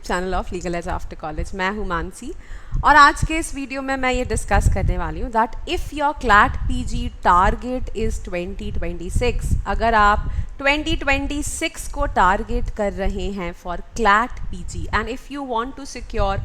Channel of legal edge after college. मैं हूँ मानसी और आज के इस वीडियो में मैं ये डिस्कस करने वाली हूँ that if your CLAT PG target is 2026, अगर आप 2026 को टारगेट कर रहे हैं for CLAT PG and if you want to secure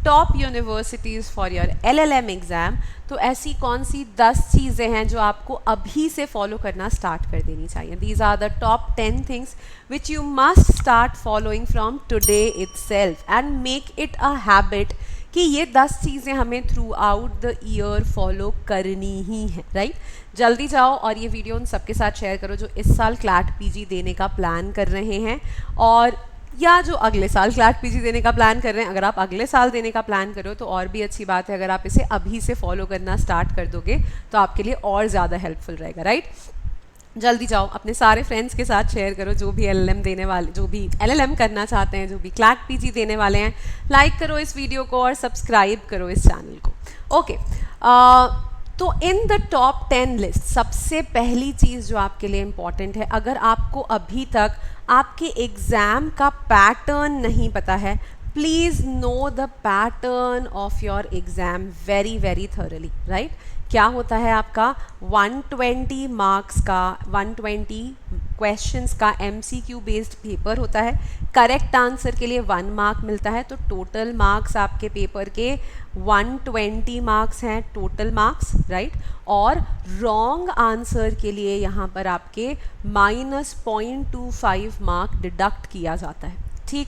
top universities for your LLM exam, तो ऐसी कौन सी 10 चीज़ें हैं जो आपको अभी से फॉलो करना स्टार्ट कर देनी चाहिए। These are the top 10 things which you must start following from today itself and make it a habit कि ये 10 चीज़ें हमें throughout the year follow करनी ही है, राइट। जल्दी जाओ और ये वीडियो उन सबके साथ शेयर करो जो इस साल क्लैट पीजी देने का प्लान कर रहे हैं और या जो अगले साल क्लैट पीजी देने का प्लान कर रहे हैं। अगर आप अगले साल देने का प्लान करो तो और भी अच्छी बात है, अगर आप इसे अभी से फॉलो करना स्टार्ट कर दोगे तो आपके लिए और ज़्यादा हेल्पफुल रहेगा, राइट। जल्दी जाओ अपने सारे फ्रेंड्स के साथ शेयर करो जो भी LLM देने वाले, जो भी LLM करना चाहते हैं, जो भी क्लैट पीजी देने वाले हैं। लाइक करो इस वीडियो को और सब्सक्राइब करो इस चैनल को। ओके, तो इन द टॉप 10 लिस्ट सबसे पहली चीज़ जो आपके लिए इम्पॉर्टेंट है, अगर आपको अभी तक आपके एग्ज़ाम का पैटर्न नहीं पता है, please know the pattern of your exam very very thoroughly, right. क्या होता है आपका 120 मार्क्स का 120 क्वेश्चंस का MCQ बेस्ड पेपर होता है। करेक्ट आंसर के लिए 1 मार्क मिलता है, तो टोटल मार्क्स आपके पेपर के 120 मार्क्स हैं, टोटल मार्क्स, राइट। और रॉन्ग आंसर के लिए यहाँ पर आपके -0.25 मार्क डिडक्ट किया जाता है, ठीक।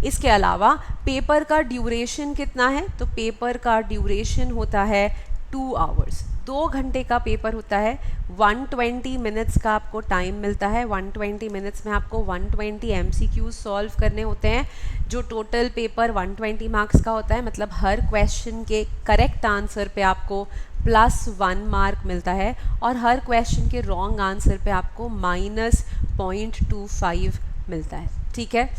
इसके अलावा पेपर का ड्यूरेशन कितना है, तो पेपर का ड्यूरेशन होता है 2 आवर्स, 2 घंटे का पेपर होता है। 120 मिनट्स का आपको टाइम मिलता है। 120 मिनट्स में आपको 120 MCQ सॉल्व करने होते हैं। जो टोटल पेपर 120 मार्क्स का होता है, मतलब हर क्वेश्चन के करेक्ट आंसर पे आपको +1 मार्क मिलता है और हर क्वेश्चन के रॉन्ग आंसर पे आपको -0.25 मिलता है, ठीक है।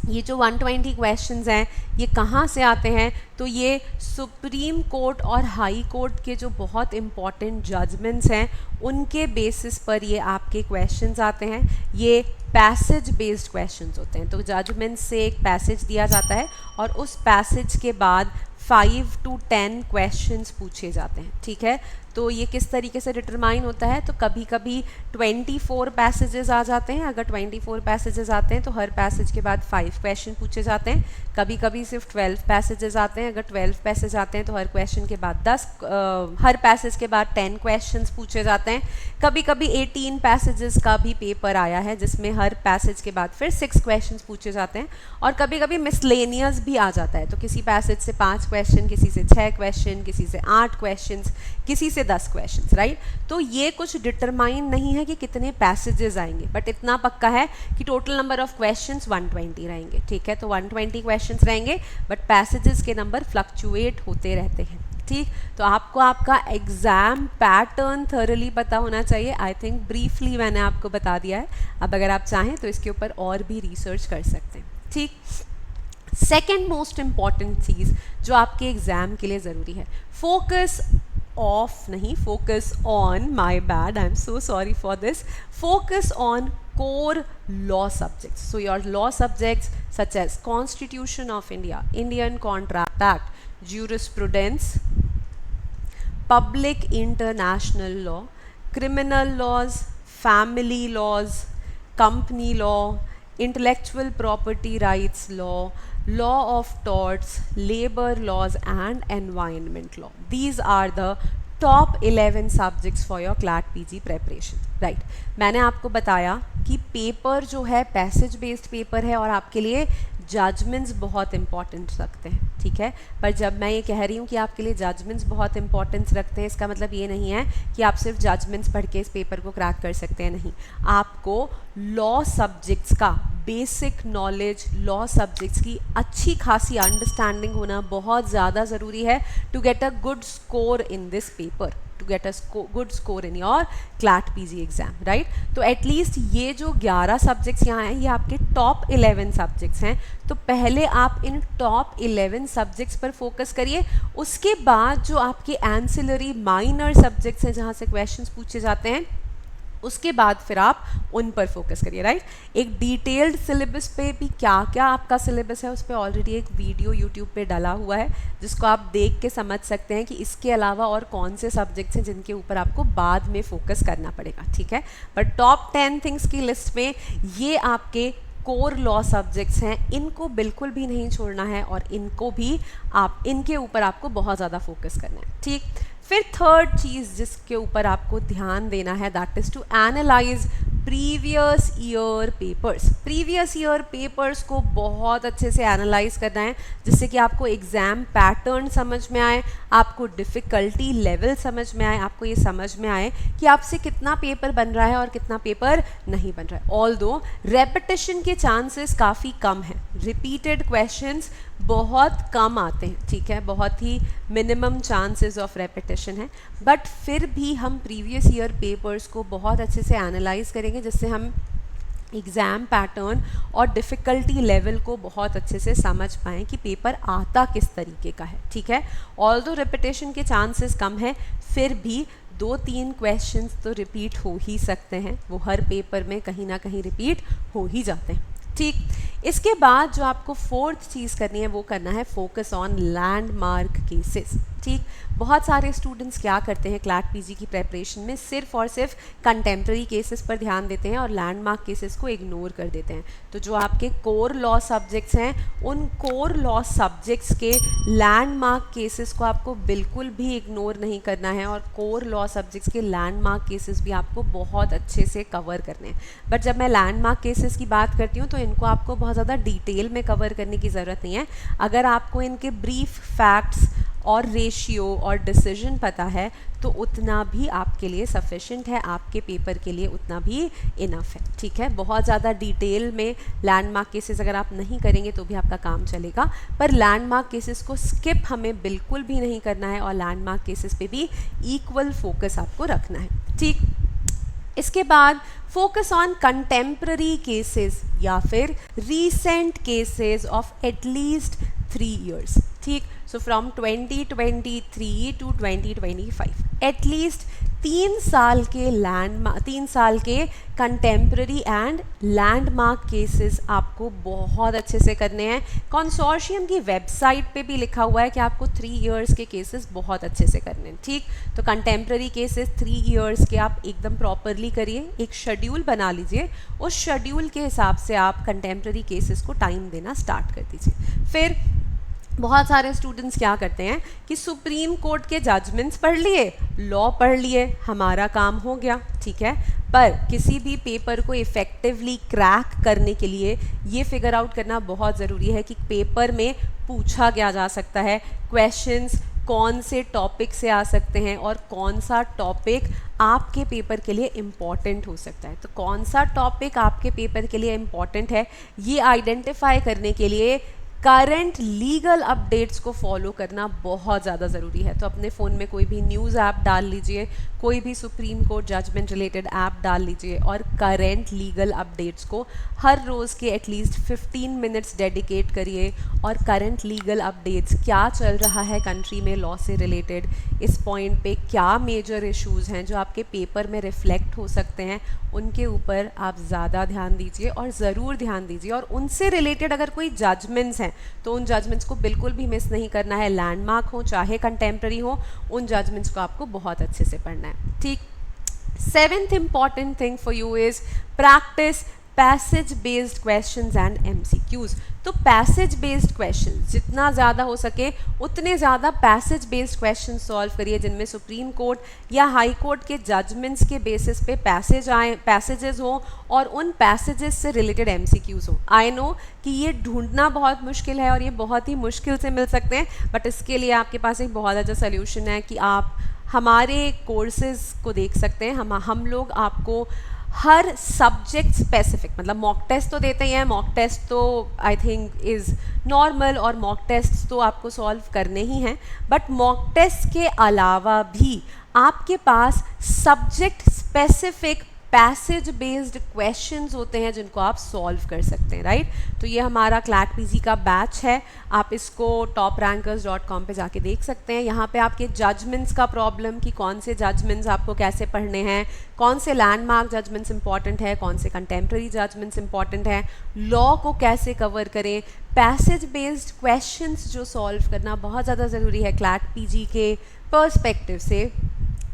ये जो 120 क्वेश्चंस हैं ये कहाँ से आते हैं, तो ये सुप्रीम कोर्ट और हाई कोर्ट के जो बहुत इम्पॉर्टेंट जजमेंट्स हैं उनके बेसिस पर ये आपके क्वेश्चंस आते हैं। ये पैसेज बेस्ड क्वेश्चंस होते हैं, तो जजमेंट से एक पैसेज दिया जाता है और उस पैसेज के बाद 5 to 10 क्वेश्चंस पूछे जाते हैं, ठीक है। तो ये किस तरीके से डिटरमाइन होता है, तो कभी कभी 24 पैसेजेस आ जाते हैं। अगर 24 पैसेजेस आते हैं तो हर पैसेज के बाद 5 क्वेश्चन पूछे जाते हैं। कभी कभी सिर्फ 12 पैसेजेस आते हैं। अगर 12 पैसेज आते हैं तो हर क्वेश्चन के बाद हर पैसेज के बाद 10 क्वेश्चंस पूछे जाते हैं। कभी कभी 18 पैसेजेस का भी पेपर आया है जिसमें हर पैसेज के बाद फिर 6 क्वेश्चंस पूछे जाते हैं। और कभी कभी मिसलेनियस भी आ जाता है, तो किसी पैसेज से 5 क्वेश्चन, किसी से 6 क्वेश्चन, किसी से 8 क्वेश्चन, किसी से 10 क्वेश्चंस, राइट। तो ये कुछ डिटरमाइन नहीं है कि कितने पैसेजेस आएंगे, बट इतना पक्का है कि टोटल नंबर ऑफ क्वेश्चंस 120 रहेंगे, ठीक है। तो 120 क्वेश्चंस रहेंगे बट पैसेजेस के नंबर फ्लक्चुएट होते रहते हैं, ठीक। तो आपको आपका एग्ज़ाम पैटर्न थॉरली पता होना चाहिए। आई थिंक ब्रीफली मैंने आपको बता दिया है। अब अगर आप चाहें तो इसके ऊपर और भी रिसर्च कर सकते हैं, ठीक। सेकेंड मोस्ट इम्पॉर्टेंट चीज़ जो आपके एग्ज़ाम के लिए ज़रूरी है, focus on, my bad, I am so sorry for this, focus on core law subjects. So your law subjects such as Constitution of India, Indian Contract Act, jurisprudence, public international law, criminal laws, family laws, company law, intellectual property rights law, law of torts, labor laws and environment law. These are the top 11 subjects for your CLAT PG preparation, right. मैंने आपको बताया कि paper जो है passage based paper है और आपके लिए जजमेंट्स बहुत इंपॉर्टेंट रखते हैं, ठीक है। पर जब मैं ये कह रही हूँ कि आपके लिए जजमेंट्स बहुत इंपॉर्टेंस रखते हैं, इसका मतलब ये नहीं है कि आप सिर्फ जजमेंट्स पढ़ के इस पेपर को क्रैक कर सकते हैं, नहीं। आपको लॉ सब्जेक्ट्स का बेसिक नॉलेज, लॉ सब्जेक्ट्स की अच्छी खासी अंडरस्टैंडिंग होना बहुत ज़्यादा ज़रूरी है to get a good score in this paper, to get a good score in your CLAT PG exam, right. तो एटलीस्ट ये जो 11 सब्जेक्ट्स यहाँ हैं ये आपके टॉप 11 सब्जेक्ट्स हैं। तो पहले आप इन टॉप 11 सब्जेक्ट्स पर फोकस करिए। उसके बाद जो आपके एंसिलरी माइनर सब्जेक्ट्स हैं जहाँ से क्वेश्चंस पूछे जाते हैं उसके बाद फिर आप उन पर फोकस करिए, राइट। एक डिटेल्ड सिलेबस पे भी क्या क्या आपका सिलेबस है उस पर ऑलरेडी एक वीडियो यूट्यूब पे डाला हुआ है, जिसको आप देख के समझ सकते हैं कि इसके अलावा और कौन से सब्जेक्ट्स हैं जिनके ऊपर आपको बाद में फोकस करना पड़ेगा, ठीक है। बट टॉप 10 थिंग्स की लिस्ट में ये आपके कोर लॉ सब्जेक्ट्स हैं, इनको बिल्कुल भी नहीं छोड़ना है और इनको भी आप इनके ऊपर आपको बहुत ज़्यादा फोकस करना है, ठीक। फिर थर्ड चीज़ जिसके ऊपर आपको ध्यान देना है that is to analyse previous year papers. Previous year papers को बहुत अच्छे से एनालाइज करना है जिससे कि आपको एग्ज़ाम पैटर्न समझ में आए, आपको डिफ़िकल्टी लेवल समझ में आए, आपको ये समझ में आए कि आपसे कितना पेपर बन रहा है और कितना पेपर नहीं बन रहा है। ऑल्दो रेपिटिशन के चांसेस काफ़ी कम हैं, रिपीटेड क्वेश्चंस बहुत कम आते हैं, ठीक है, बहुत ही मिनिमम चांसेस ऑफ रेपिटेशन है, बट फिर भी हम प्रीवियस ईयर पेपर्स को बहुत अच्छे से एनालाइज करेंगे जिससे हम एग्ज़ाम पैटर्न और डिफ़िकल्टी लेवल को बहुत अच्छे से समझ पाएँ कि पेपर आता किस तरीके का है, ठीक है। ऑल्दो रेपिटेशन के चांसेस कम है, फिर भी 2-3 क्वेश्चंस तो रिपीट हो ही सकते हैं, वो हर पेपर में कहीं ना कहीं रिपीट हो ही जाते हैं, ठीक। इसके बाद जो आपको फोर्थ चीज़ करनी है वो करना है फोकस ऑन लैंडमार्क केसेस, ठीक। बहुत सारे स्टूडेंट्स क्या करते हैं क्लैट पीजी की प्रेपरेशन में सिर्फ और सिर्फ कंटेम्प्रेरी केसेस पर ध्यान देते हैं और लैंडमार्क केसेस को इग्नोर कर देते हैं। तो जो आपके कोर लॉ सब्जेक्ट्स हैं उन कोर लॉ सब्जेक्ट्स के लैंडमार्क केसेस को आपको बिल्कुल भी इग्नोर नहीं करना है और कोर लॉ सब्जेक्ट्स के लैंडमार्क केसेस भी आपको बहुत अच्छे से कवर करने हैं। बट जब मैं लैंडमार्क केसेस की बात करती हूँ तो इनको आपको बहुत ज़्यादा डिटेल में कवर करने की ज़रूरत नहीं है। अगर आपको इनके ब्रीफ फैक्ट्स और रेशियो और डिसीजन पता है तो उतना भी आपके लिए सफिशिएंट है, आपके पेपर के लिए उतना भी इनफ है, ठीक है। बहुत ज़्यादा डिटेल में लैंडमार्क केसेस अगर आप नहीं करेंगे तो भी आपका काम चलेगा, पर लैंडमार्क केसेस को स्किप हमें बिल्कुल भी नहीं करना है और लैंडमार्क केसेस पे भी इक्वल फोकस आपको रखना है, ठीक। इसके बाद फोकस ऑन कंटेम्प्ररी केसेस या फिर recent cases of at least 3 years, ठीक। सो फ्रॉम 2023 टू 2025 एटलीस्ट 3 साल के कंटेम्प्ररी एंड लैंडमार्क केसेस आपको बहुत अच्छे से करने हैं। कंसोर्शियम की वेबसाइट पे भी लिखा हुआ है कि आपको 3 years के केसेस बहुत अच्छे से करने हैं, ठीक। तो कंटेम्प्ररी केसेस 3 years के आप एकदम प्रॉपरली करिए, एक शेड्यूल बना लीजिए, उस शेड्यूल के हिसाब से आप कंटेम्प्ररी केसेस को टाइम देना स्टार्ट कर दीजिए। फिर बहुत सारे स्टूडेंट्स क्या करते हैं कि सुप्रीम कोर्ट के जजमेंट्स पढ़ लिए, लॉ पढ़ लिए, हमारा काम हो गया, ठीक है। पर किसी भी पेपर को इफ़ेक्टिवली क्रैक करने के लिए ये फिगर आउट करना बहुत ज़रूरी है कि पेपर में पूछा क्या जा सकता है, क्वेश्चंस कौन से टॉपिक से आ सकते हैं और कौन सा टॉपिक आपके पेपर के लिए इम्पॉर्टेंट हो सकता है। तो कौन सा टॉपिक आपके पेपर के लिए इम्पॉर्टेंट है ये आइडेंटिफाई करने के लिए करंट लीगल अपडेट्स को फॉलो करना बहुत ज़्यादा ज़रूरी है। तो अपने फ़ोन में कोई भी न्यूज़ ऐप डाल लीजिए, कोई भी Supreme Court judgment related app डाल लीजिए और करंट लीगल अपडेट्स को हर रोज़ के एटलीस्ट 15 मिनट्स डेडिकेट करिए और करंट लीगल अपडेट्स क्या चल रहा है कंट्री में लॉ से रिलेटेड, इस पॉइंट पे क्या मेजर इश्यूज़ हैं जो आपके पेपर में रिफ्लेक्ट हो सकते हैं, उनके ऊपर आप ज़्यादा ध्यान दीजिए और ज़रूर ध्यान दीजिए। और उनसे रिलेटेड अगर कोई जजमेंट्स हैं तो उन जजमेंट्स को बिल्कुल भी मिस नहीं करना है, लैंडमार्क हो चाहे कंटेम्प्ररी हो, उन जजमेंट्स को आपको बहुत अच्छे से पढ़ना है, ठीक। 7th important thing for you is practice passage based questions and MCQs। तो पैसेज बेस्ड क्वेश्चंस जितना ज़्यादा हो सके उतने ज़्यादा पैसेज बेस्ड क्वेश्चन सॉल्व करिए जिनमें सुप्रीम कोर्ट या हाई कोर्ट के जजमेंट्स के बेसिस पे पैसेजेस हो और उन पैसेजेस से रिलेटेड MCQs हो। आई नो कि ये ढूंढना बहुत मुश्किल है और ये बहुत ही मुश्किल से मिल सकते हैं, बट इसके लिए आपके पास एक बहुत अच्छा सोल्यूशन है कि आप हमारे कोर्सेज को देख सकते हैं। हम लोग आपको हर सब्जेक्ट स्पेसिफिक, मतलब मॉक टेस्ट तो देते ही हैं, मॉक टेस्ट तो आई थिंक इज़ नॉर्मल और मॉक टेस्ट तो आपको सॉल्व करने ही हैं, बट मॉक टेस्ट के अलावा भी आपके पास subject specific passage based questions होते हैं जिनको आप सॉल्व कर सकते हैं, राइट। तो ये हमारा क्लैट पीजी का बैच है, आप इसको toprankers.com पे जाके देख सकते हैं। यहाँ पे आपके जजमेंट्स का प्रॉब्लम कि कौन से जजमेंट्स आपको कैसे पढ़ने हैं, कौन से लैंडमार्क जजमेंट्स इंपॉर्टेंट है, कौन से कंटेम्प्रेरी जजमेंट्स इंपॉर्टेंट है, लॉ को कैसे कवर करें, पैसेज बेस्ड क्वेश्चंस जो सॉल्व करना बहुत ज़्यादा ज़रूरी है क्लैट पीजी के पर्सपेक्टिव से।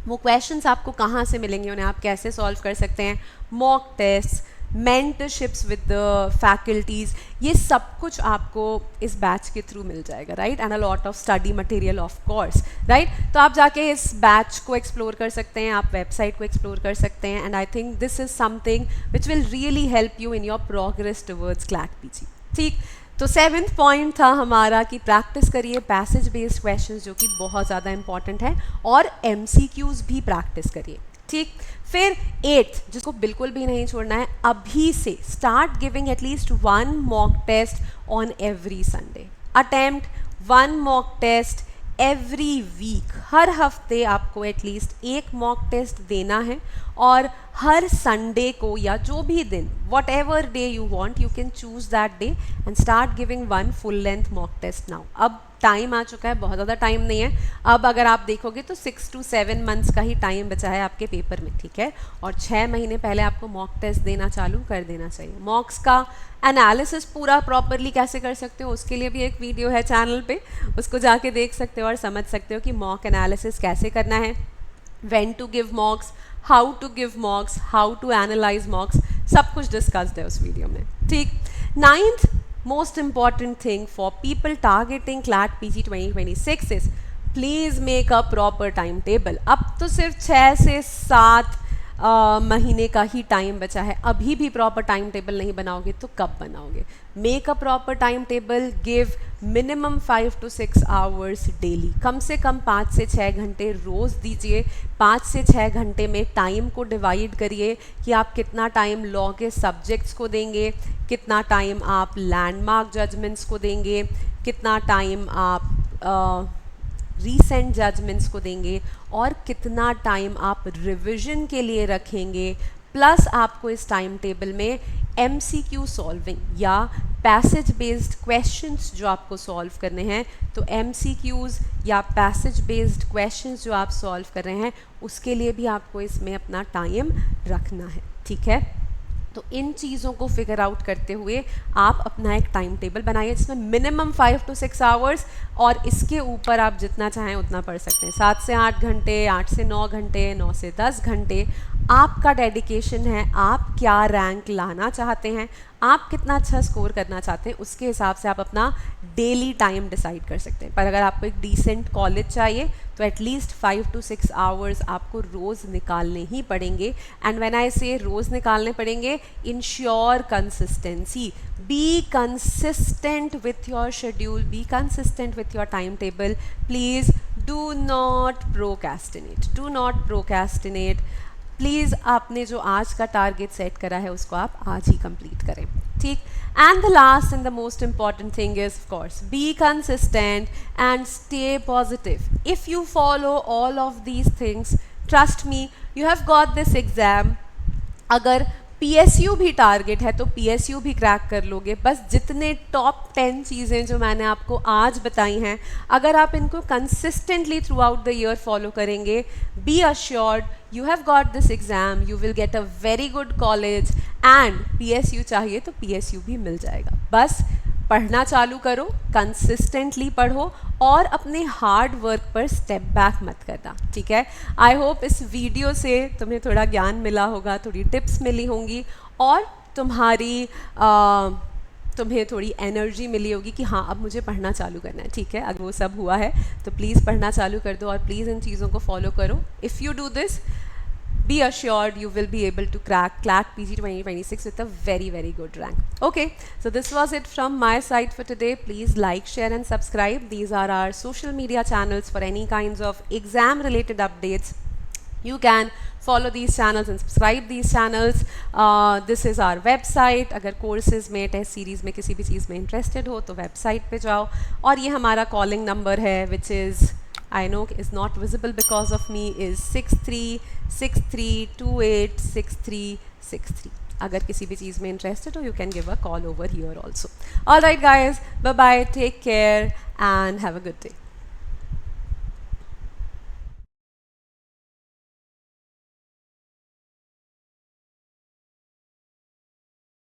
वो क्वेश्चंस आपको कहाँ से मिलेंगे, उन्हें आप कैसे सॉल्व कर सकते हैं, mock test, mentorships with the faculties, ये सब कुछ आपको इस बैच के थ्रू मिल जाएगा, right. And a lot of study material of course, right. तो आप जाके इस बैच को एक्सप्लोर कर सकते हैं, आप वेबसाइट को एक्सप्लोर कर सकते हैं, and I think this is something which will really help you in your progress towards CLAT PG, ठीक। तो 7th पॉइंट था हमारा कि प्रैक्टिस करिए पैसेज बेस्ड क्वेश्चंस जो कि बहुत ज़्यादा इंपॉर्टेंट है, और MCQs भी प्रैक्टिस करिए, ठीक। फिर 8th जिसको बिल्कुल भी नहीं छोड़ना है, अभी से start giving at least 1 mock test on every Sunday, attempt 1 mock test every week. हर हफ्ते आपको एटलीस्ट एक मॉक टेस्ट देना है, और हर संडे को या जो भी दिन, whatever day you want, you can choose that day and start giving 1 full length mock test now. अब टाइम आ चुका है, बहुत ज़्यादा टाइम नहीं है, अब अगर आप देखोगे तो 6 to 7 मंथ्स का ही टाइम बचा है आपके पेपर में, ठीक है। और 6 महीने पहले आपको मॉक टेस्ट देना चालू कर देना चाहिए। मॉक्स का एनालिसिस पूरा प्रॉपरली कैसे कर सकते हो, उसके लिए भी एक वीडियो है चैनल पे, उसको जाके देख सकते हो और समझ सकते हो कि मॉक एनालिसिस कैसे करना है, when to give mocks, how to give mocks, how to analyse mocks, सब कुछ डिस्कस्ड है उस वीडियो में, ठीक। 9th most important thing for people targeting CLAT PG 2026 is please make a proper timetable। अब तो सिर्फ 6 से 7 महीने का ही टाइम बचा है, अभी भी प्रॉपर टाइम टेबल नहीं बनाओगे तो कब बनाओगे। Make a proper time table, give minimum 5 to 6 hours daily, कम से कम 5 से 6 घंटे रोज़ दीजिए। 5 से 6 घंटे में टाइम को डिवाइड करिए कि आप कितना टाइम लॉ के सब्जेक्ट्स को देंगे, कितना टाइम आप लैंडमार्क जजमेंट्स को देंगे, कितना टाइम आप रीसेंट जजमेंट्स को देंगे, और कितना टाइम आप रिविजन के लिए रखेंगे। प्लस आपको इस टाइम टेबल में MCQ सॉल्विंग या पैसेज बेस्ड क्वेश्चंस जो आपको सॉल्व करने हैं, तो MCQs या पैसेज बेस्ड क्वेश्चंस जो आप सॉल्व कर रहे हैं उसके लिए भी आपको इसमें अपना टाइम रखना है, ठीक है। तो इन चीज़ों को फिगर आउट करते हुए आप अपना एक टाइम टेबल बनाइए जिसमें मिनिमम 5 to 6 आवर्स, और इसके ऊपर आप जितना चाहें उतना पढ़ सकते हैं। 7 से 8 घंटे, 8 से 9 घंटे, 9 से 10 घंटे आपका डेडिकेशन है। आप क्या रैंक लाना चाहते हैं, आप कितना अच्छा स्कोर करना चाहते हैं, उसके हिसाब से आप अपना डेली टाइम डिसाइड कर सकते हैं। पर अगर आपको एक डिसेंट कॉलेज चाहिए तो एटलीस्ट 5 to 6 आवर्स आपको रोज़ निकालने ही पड़ेंगे। एंड व्हेन आई से रोज़ निकालने पड़ेंगे, ensure consistency, be consistent with your schedule, be consistent with your time table. Please do not procrastinate, do not procrastinate. Please आपने जो आज का टारगेट सेट करा है उसको आप आज ही कंप्लीट करें, ठीक। And the last and the most important thing is, of course, be consistent and stay positive. If you follow all of these things, trust me, you have got this exam. अगर PSU भी target है तो PSU भी crack कर लोगे। बस जितने top 10 चीज़ें जो मैंने आपको आज बताई हैं, अगर आप इनको consistently throughout the year follow करेंगे, be assured you have got this exam, you will get a very good college, and PSU चाहिए तो PSU भी मिल जाएगा। बस पढ़ना चालू करो, कंसिस्टेंटली पढ़ो, और अपने हार्ड वर्क पर स्टेप बैक मत करना, ठीक है। आई होप इस वीडियो से तुम्हें थोड़ा ज्ञान मिला होगा, थोड़ी टिप्स मिली होंगी, और तुम्हें थोड़ी एनर्जी मिली होगी कि हाँ अब मुझे पढ़ना चालू करना है, ठीक है। अगर वो सब हुआ है तो प्लीज़ पढ़ना चालू कर दो और प्लीज़ इन चीज़ों को फॉलो करो। If you do this, be assured you will be able to crack CLAT PG 2026 with a very, very good rank. Okay, so this was it from my side for today. Please like, share and subscribe. These are our social media channels for any kinds of exam related updates. You can follow these channels and subscribe these channels. This is our website. अगर courses में, test series में किसी भी चीज़ में interested हो तो website पे जाओ, और ये हमारा calling number है which is I know is not visible because of me, is 63286363। अगर किसी भी चीज़ में इंटरेस्टेड हो, you can give a call over here also. All right guys, bye bye, take care and have a good day.